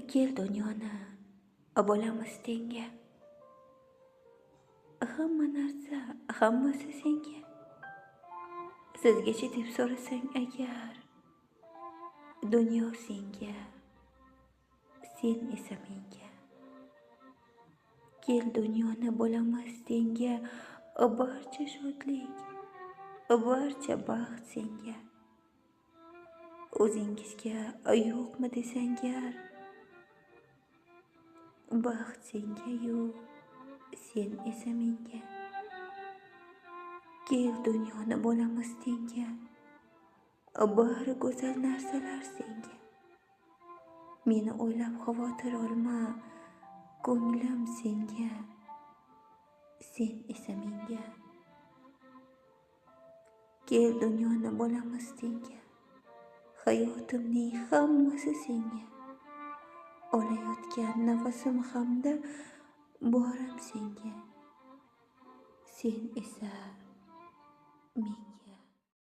Kel dunyoni bo'lamiz tenga. Hamma narsa, hammasi senga. Sizgacha deb so'rasang agar, dunyo senga, sen esa menga. Kel dunyoni bo'lamiz tenga, barcha shodlik, barcha baxt senga. O'zingizga yo'qmi desangar, baxt senga yo'q, sen esa menga. Kel dunyoni bo'lamiz tenga, bari go'zal narsalar senga. Meni o'ylab xavotir olma, ko'nglim senga, sen esa menga. Kel dunyoni bo'lamiz tenga, hayotimning hammasi senga. Olayotgan nafasim hamda borim senga, sen esa menga.